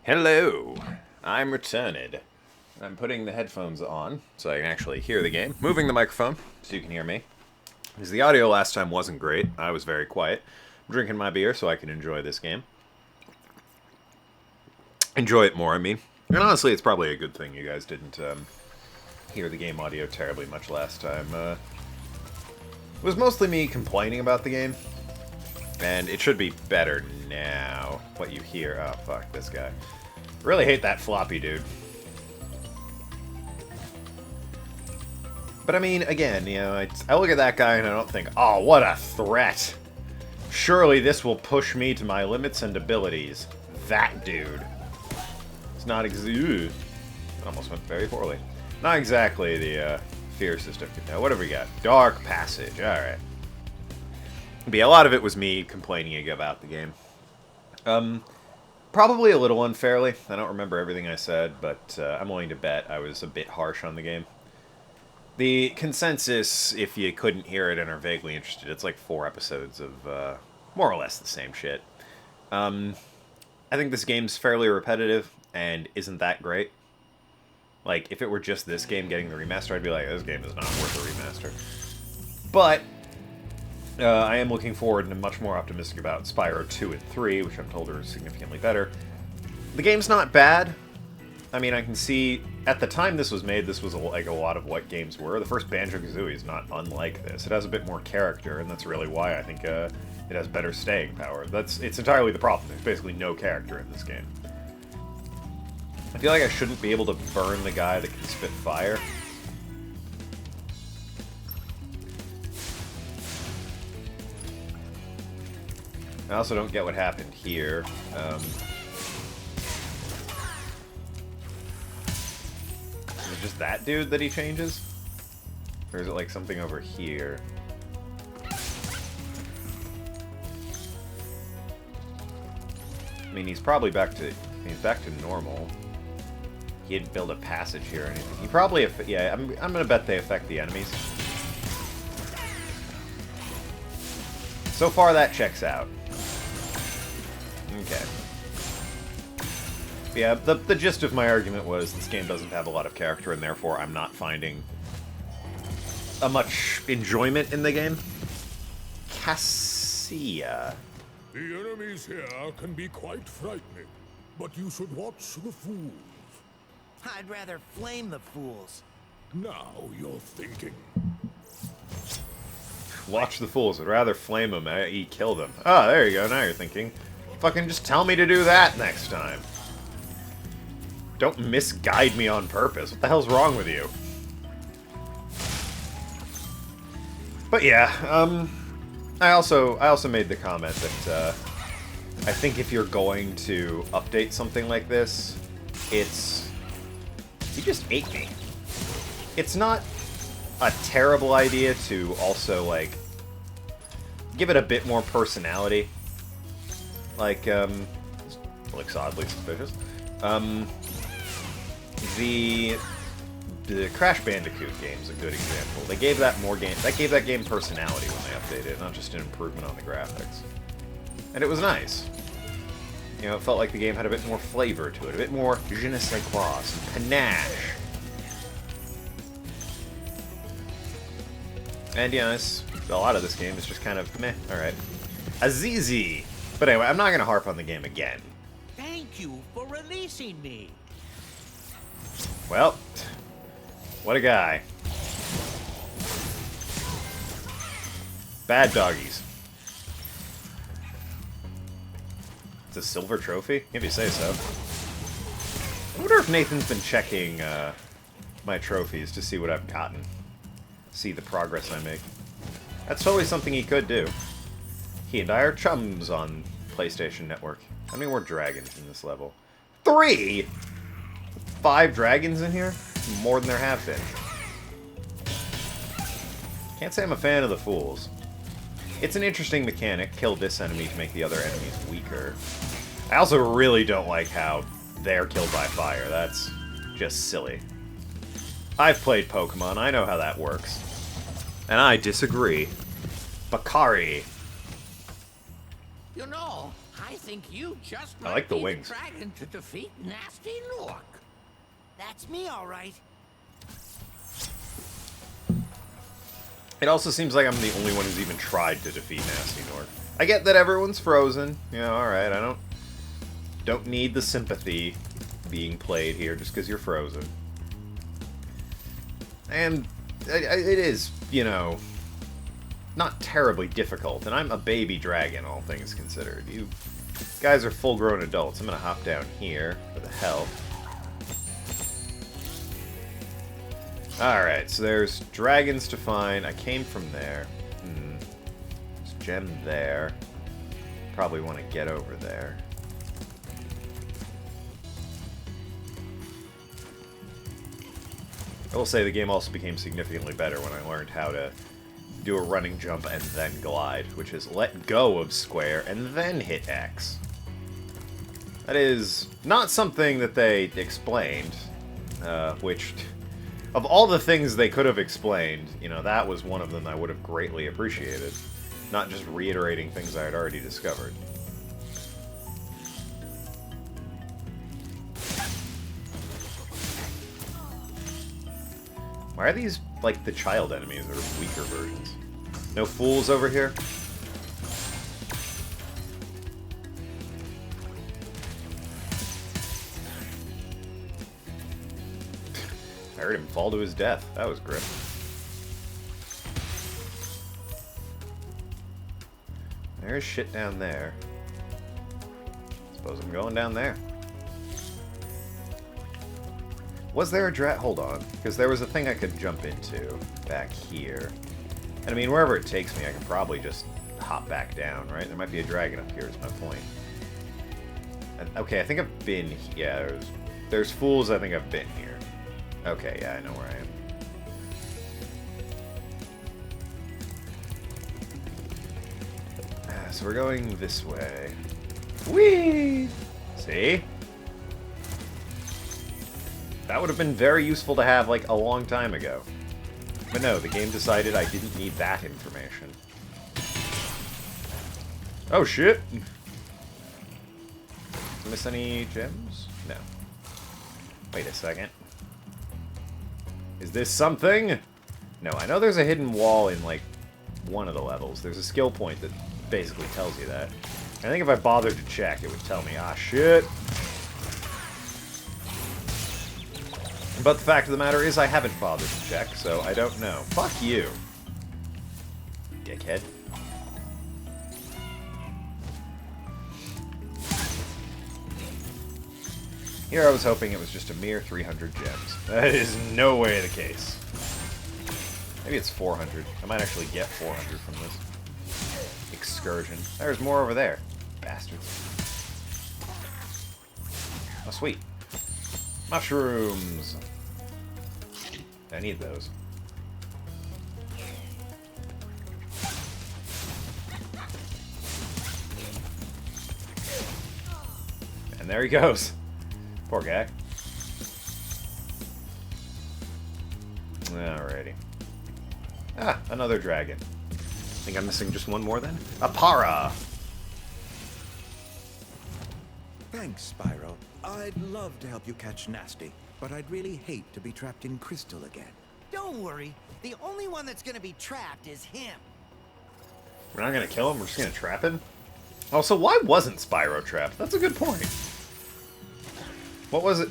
Hello, I'm returned. I'm putting the headphones on so I can actually hear the game. Moving the microphone so you can hear me. Because the audio last time wasn't great. I was very quiet. I'm drinking my beer so I can enjoy this game. Enjoy it more, I mean. And honestly, it's probably a good thing you guys didn't hear the game audio terribly much last time. It was mostly me complaining about the game. And it should be better now. What you hear. Oh, fuck, this guy. Really hate that floppy dude. But I mean, again, you know, I look at that guy and I don't think, oh, what a threat. Surely this will push me to my limits and abilities. That dude. It's not almost went very poorly. Not exactly the fiercest of... Now, what have we got? Dark Passage. Alright. But yeah, a lot of it was me complaining about the game. Probably a little unfairly. I don't remember everything I said, but I'm willing to bet I was a bit harsh on the game. The consensus, if you couldn't hear it and are vaguely interested, it's like 4 episodes of more or less the same shit. I think this game's fairly repetitive and isn't that great. Like, if it were just this game getting the remaster, I'd be like, this game is not worth a remaster. But I am looking forward and I'm much more optimistic about Spyro 2 and 3, which I'm told are significantly better. The game's not bad. I mean, I can see, at the time this was made, this was like a lot of what games were. The first Banjo-Kazooie is not unlike this. It has a bit more character, and that's really why I think it has better staying power. It's entirely the problem. There's basically no character in this game. I feel like I shouldn't be able to burn the guy that can spit fire. I also don't get what happened here. Is it just that dude that he changes? Or is it like something over here? I mean, he's probably back to normal. He didn't build a passage here or anything. He probably, yeah, I'm gonna bet they affect the enemies. So far, that checks out. Okay. Yeah, the gist of my argument was this game doesn't have a lot of character, and therefore I'm not finding much enjoyment in the game. Cassia. The enemies here can be quite frightening, but you should watch the fools. I'd rather flame the fools. Now you're thinking. Watch the fools. I'd rather flame them, i.e. kill them. Ah, there you go. Now you're thinking. Fucking just tell me to do that next time. Don't misguide me on purpose. What the hell's wrong with you? But yeah, I also made the comment that I think if you're going to update something like this, you just ate me. It's not a terrible idea to also, like, give it a bit more personality. Like, looks oddly suspicious. The Crash Bandicoot game's a good example. They gave that gave that game personality when they updated it, not just an improvement on the graphics. And it was nice. You know, it felt like the game had a bit more flavor to it, a bit more je ne sais quoi, some panache. And yeah, a lot of this game is just kind of meh, alright. Azizi! But anyway, I'm not going to harp on the game again. Thank you for releasing me. Well, what a guy. Bad doggies. It's a silver trophy? If you say so. I wonder if Nathan's been checking my trophies to see what I've gotten. See the progress I make. That's totally something he could do. He and I are chums on PlayStation Network. How many more dragons in this level? 3! 5 dragons in here? More than there have been. Can't say I'm a fan of the fools. It's an interesting mechanic. Kill this enemy to make the other enemies weaker. I also really don't like how they're killed by fire. That's just silly. I've played Pokemon. I know how that works. And I disagree. Bakari. You know, I think you just I like the might be wings. dragon to defeat Nasty Nork. That's me, all right. It also seems like I'm the only one who's even tried to defeat Nasty Nork. I get that everyone's frozen. Yeah, alright, I don't need the sympathy being played here just because you're frozen. And it is, you know, not terribly difficult. And I'm a baby dragon, all things considered. You guys are full-grown adults. I'm going to hop down here for the health. Alright, so there's dragons to find. I came from there. There's a gem there. Probably want to get over there. I will say the game also became significantly better when I learned how to do a running jump and then glide, which is let go of square and then hit X. That is not something that they explained, which, of all the things they could have explained, you know, that was one of them I would have greatly appreciated. Not just reiterating things I had already discovered. Why are these, like, the child enemies, or weaker versions? No fools over here? I heard him fall to his death. That was grim. There's shit down there. Suppose I'm going down there. Was there a hold on, because there was a thing I could jump into back here. And I mean, wherever it takes me, I can probably just hop back down, right? There might be a dragon up here, is my point. And, okay, I think I've been... Yeah, there's fools, I think I've been here. Okay, yeah, I know where I am. So we're going this way. Whee! See? That would have been very useful to have, like, a long time ago. But no, the game decided I didn't need that information. Oh, shit! Miss any gems? No. Wait a second. Is this something? No, I know there's a hidden wall in, like, one of the levels. There's a skill point that basically tells you that. I think if I bothered to check, it would tell me, ah, shit! But the fact of the matter is I haven't bothered to check, so I don't know. Fuck you. Dickhead. Here I was hoping it was just a mere 300 gems. That is no way the case. Maybe it's 400. I might actually get 400 from this excursion. There's more over there. Bastards. Oh, sweet. Mushrooms. I need those. And there he goes. Poor guy. Alrighty. Ah, another dragon. Think I'm missing just one more then? A para! Thanks, Spyro. I'd love to help you catch Nasty, but I'd really hate to be trapped in Crystal again. Don't worry. The only one that's gonna be trapped is him. We're not gonna kill him, we're just gonna trap him? Also, why wasn't Spyro trapped? That's a good point. What was it?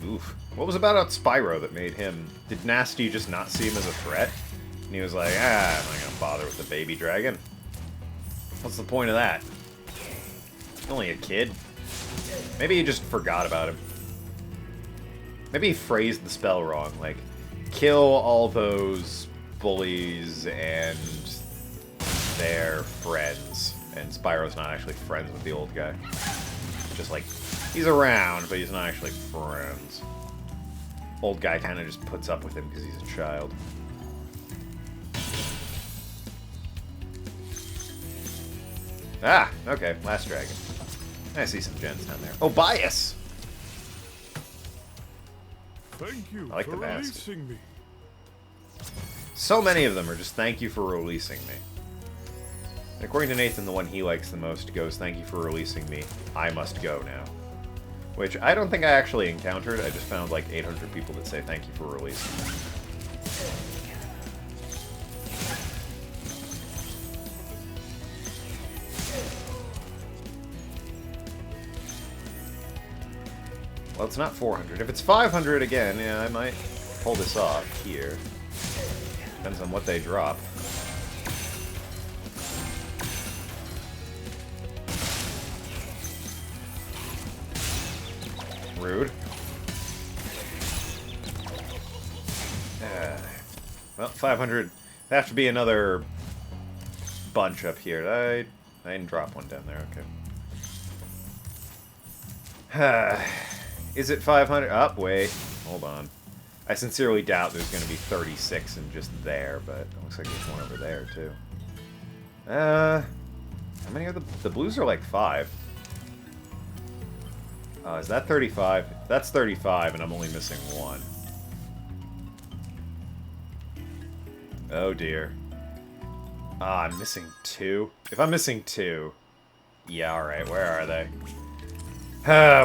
Oof. What was about Spyro that made him... Did Nasty just not see him as a threat? And he was like, ah, I'm not gonna bother with the baby dragon. What's the point of that? He's only a kid. Maybe he just forgot about him. Maybe he phrased the spell wrong, like, kill all those bullies and their friends. And Spyro's not actually friends with the old guy. Just like, he's around, but he's not actually friends. Old guy kind of just puts up with him because he's a child. Ah, okay, last dragon. I see some gens down there. Oh, bias! Thank you I like for the mask. releasing me. So many of them are just thank you for releasing me. According to Nathan, the one he likes the most goes, "Thank you for releasing me. I must go now." Which I don't think I actually encountered. I just found like 800 people that say thank you for releasing me. Well, it's not 400. If it's 500 again, yeah, I might pull this off here. Depends on what they drop. Rude. Well, 500. There have to be another bunch up here. I didn't drop one down there. Okay. Is it 500? Up, wait. Hold on. I sincerely doubt there's going to be 36 in just there, but it looks like there's one over there, too. How many are the blues are like 5. Is that 35? That's 35, and I'm only missing 1. Oh, dear. I'm missing 2. If I'm missing 2... Yeah, alright, where are they?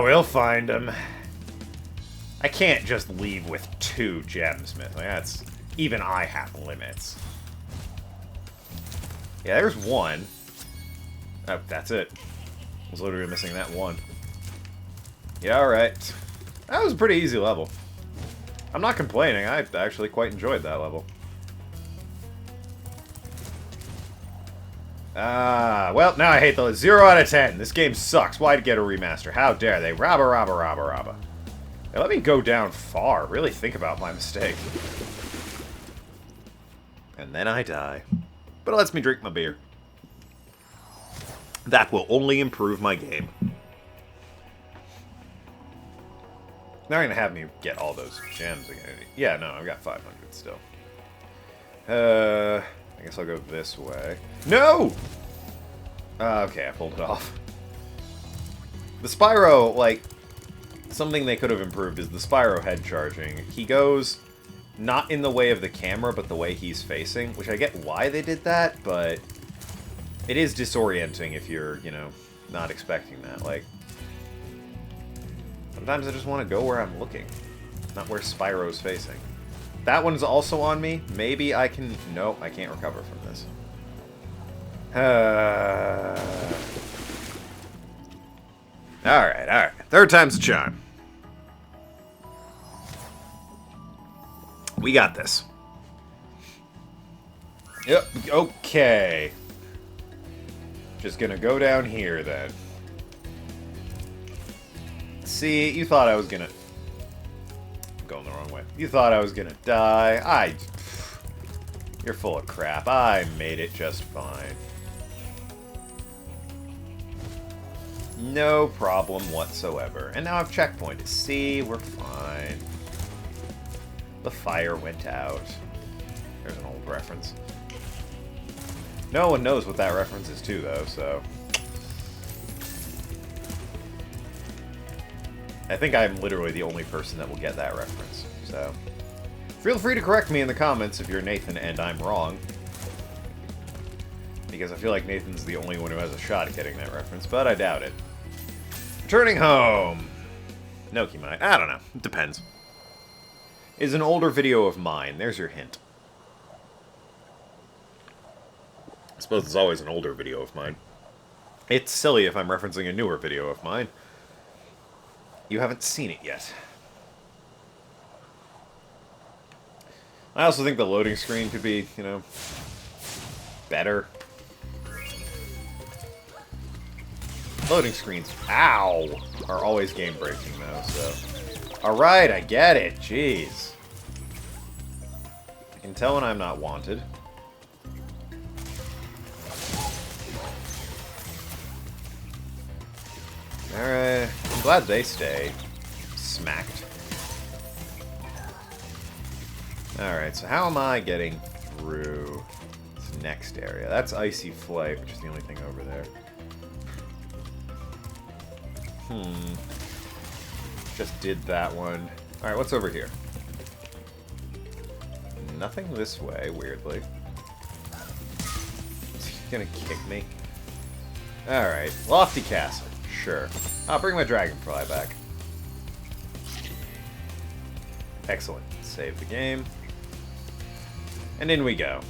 We'll find them. I can't just leave with 2 gemsmith. Like, that's... Even I have limits. Yeah, there's 1. Oh, that's it. I was literally missing that 1. Yeah, alright. That was a pretty easy level. I'm not complaining. I actually quite enjoyed that level. Well, now I hate the 0 out of 10. This game sucks. Why'd get a remaster? How dare they? Rabba. They let me go down far. Really think about my mistake. And then I die. But it lets me drink my beer. That will only improve my game. They're gonna have me get all those gems again. Yeah, no, I've got 500 still. I guess I'll go this way. No! Okay, I pulled it off. The Spyro, like, something they could have improved is the Spyro head charging. He goes not in the way of the camera, but the way he's facing, which I get why they did that, but it is disorienting if you're, you know, not expecting that. Like, sometimes I just want to go where I'm looking, not where Spyro's facing. That one's also on me. Maybe I can... No, I can't recover from this. Alright. Third time's a charm. We got this. Yep, okay. Just gonna go down here, then. See, you thought I was gonna... Going the wrong way. You thought I was gonna die. You're full of crap. I made it just fine. No problem whatsoever. And now I've checkpointed. See, we're fine. The fire went out. There's an old reference. No one knows what that reference is to, though, so... I think I'm literally the only person that will get that reference, so... Feel free to correct me in the comments if you're Nathan and I'm wrong. Because I feel like Nathan's the only one who has a shot at getting that reference, but I doubt it. Returning home! Noki might. I don't know. It depends. Is an older video of mine. There's your hint. I suppose it's always an older video of mine. It's silly if I'm referencing a newer video of mine. You haven't seen it yet. I also think the loading screen could be, you know, better. Loading screens, ow, are always game-breaking, though, so... Alright, I get it, jeez. I can tell when I'm not wanted. Alright, I'm glad they stay smacked. Alright, so how am I getting through this next area? That's Icy Flight, which is the only thing over there. Just did that one. Alright, what's over here? Nothing this way, weirdly. Gonna kick me. Alright. Lofty Castle. Sure. I'll bring my dragonfly back. Excellent. Save the game. And in we go.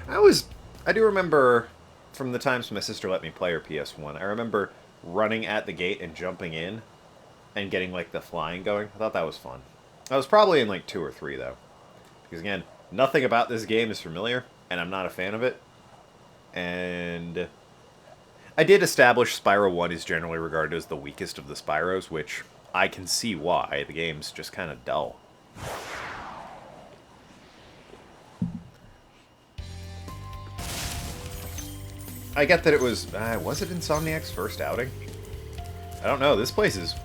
I do remember from the times my sister let me play her PS1, I remember running at the gate and jumping in and getting, like, the flying going. I thought that was fun. I was probably in, like, 2 or 3, though. Because, again, nothing about this game is familiar, and I'm not a fan of it. And I did establish Spyro 1 is generally regarded as the weakest of the Spyros, which I can see why. The game's just kind of dull. I get that it was it Insomniac's first outing? I don't know, this place is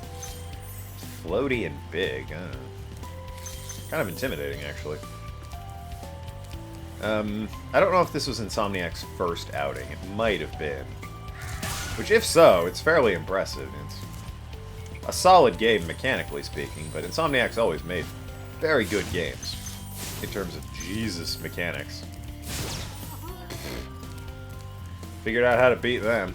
floaty and big. Kind of intimidating, actually. I don't know if this was Insomniac's first outing. It might have been. Which, if so, it's fairly impressive. It's a solid game, mechanically speaking, but Insomniac's always made very good games. In terms of Jesus mechanics. Figured out how to beat them.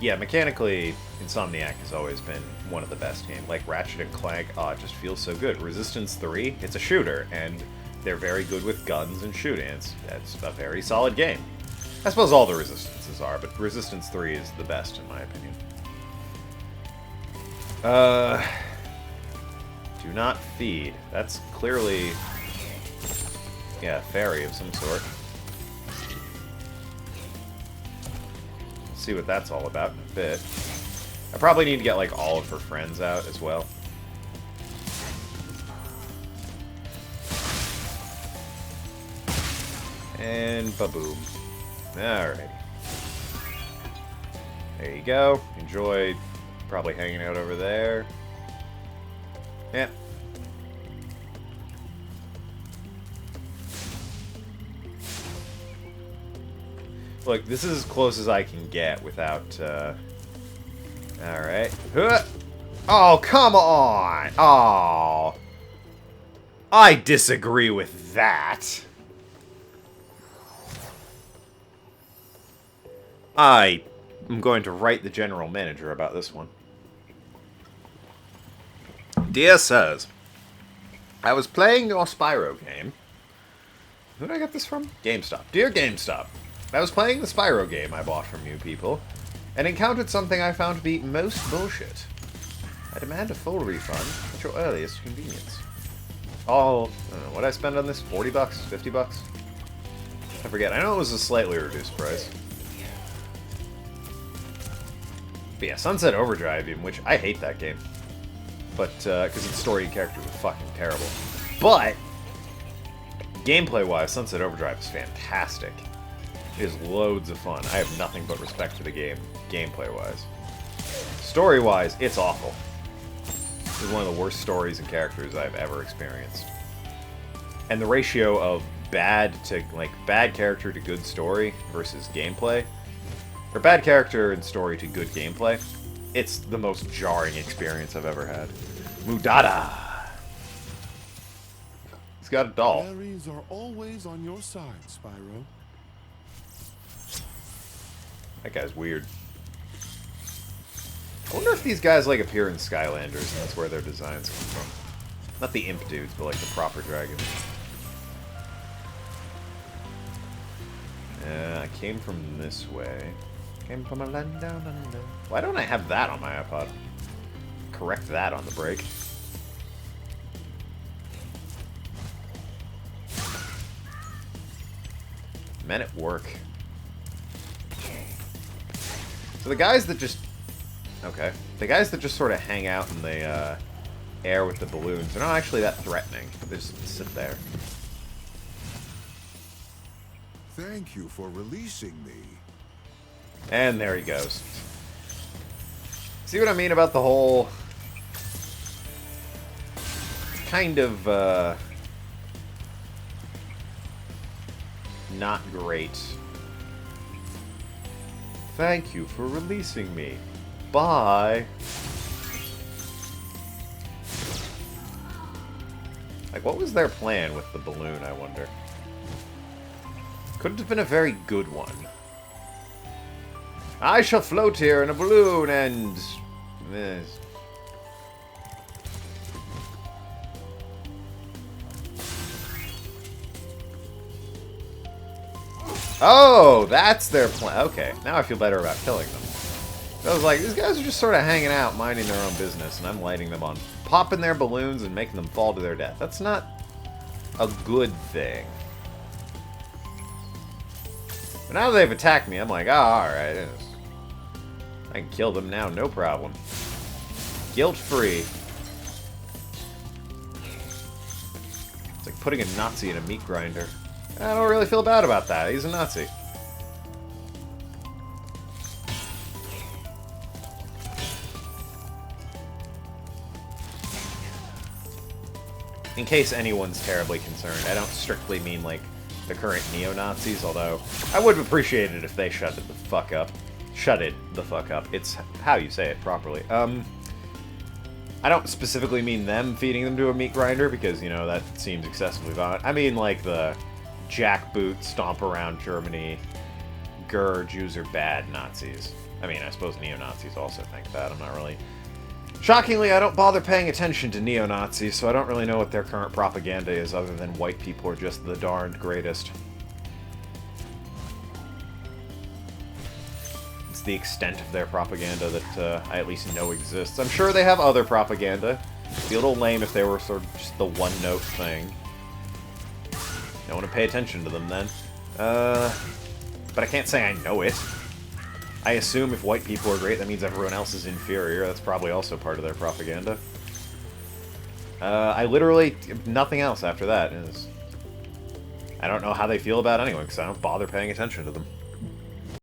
Yeah, mechanically, Insomniac has always been one of the best games. Like Ratchet and Clank, it just feels so good. Resistance 3, it's a shooter, and they're very good with guns and shooting. It's a very solid game. I suppose all the Resistances are, but Resistance 3 is the best, in my opinion. Do not feed. That's clearly... yeah, a fairy of some sort. See what that's all about in a bit. I probably need to get, like, all of her friends out as well. And ba-boom. Alrighty. There you go. Enjoy probably hanging out over there. Yeah. Look, this is as close as I can get without, Alright. Oh, come on! Oh. I disagree with that. I am going to write the general manager about this one. Dear Sirs, I was playing your Spyro game. Who did I get this from? GameStop. Dear GameStop, I was playing the Spyro game I bought from you people, and encountered something I found to be most bullshit. I demand a full refund at your earliest convenience. I don't know, what did I spend on this? 40 bucks? 50 bucks? I forget. I know it was a slightly reduced price. But yeah, Sunset Overdrive, in which I hate that game. But, because its story and characters are fucking terrible. But, gameplay-wise, Sunset Overdrive is fantastic. It is loads of fun. I have nothing but respect for the game, gameplay-wise. Story-wise, it's awful. This is one of the worst stories and characters I've ever experienced. And the ratio of bad character to good story versus gameplay, or bad character and story to good gameplay, it's the most jarring experience I've ever had. Mudada! He's got a doll. Fairies are always on your side, Spyro. That guy's weird. I wonder if these guys, like, appear in Skylanders, and that's where their designs come from. Not the imp dudes, but, like, the proper dragons. I came from this way. Came from a land down under. Why don't I have that on my iPod? Correct that on the break. Men at work. So the guys that just... okay. The guys that just sort of hang out in the air with the balloons, they're not actually that threatening. They just sit there. Thank you for releasing me. And there he goes. See what I mean about the whole... kind of, not great Thank you for releasing me. Bye. Like, what was their plan with the balloon, I wonder? Couldn't have been a very good one. I shall float here in a balloon and... Oh, that's their plan. Okay, now I feel better about killing them. I was like, these guys are just sort of hanging out, minding their own business, and I'm lighting them on. Popping their balloons and making them fall to their death. That's not a good thing. But now that they've attacked me, I'm like, oh, alright. I can kill them now, no problem. Guilt-free. It's like putting a Nazi in a meat grinder. I don't really feel bad about that. He's a Nazi. In case anyone's terribly concerned, I don't strictly mean, like, the current neo-Nazis, although I would have appreciated if they shut it the fuck up. Shut it the fuck up. It's how you say it properly. I don't specifically mean them feeding them to a meat grinder, because, you know, that seems excessively violent. I mean, like, the jackboot, stomp around Germany, grr, Jews are bad Nazis. I mean, I suppose neo-Nazis also think that. I'm not really... Shockingly, I don't bother paying attention to neo-Nazis, so I don't really know what their current propaganda is, other than white people are just the darned greatest. It's the extent of their propaganda that I at least know exists. I'm sure they have other propaganda. It'd be a little lame if they were sort of just the one-note thing. Don't want to pay attention to them, then. But I can't say I know it. I assume if white people are great, that means everyone else is inferior. That's probably also part of their propaganda. I literally... Nothing else after that. I don't know how they feel about anyone, because I don't bother paying attention to them.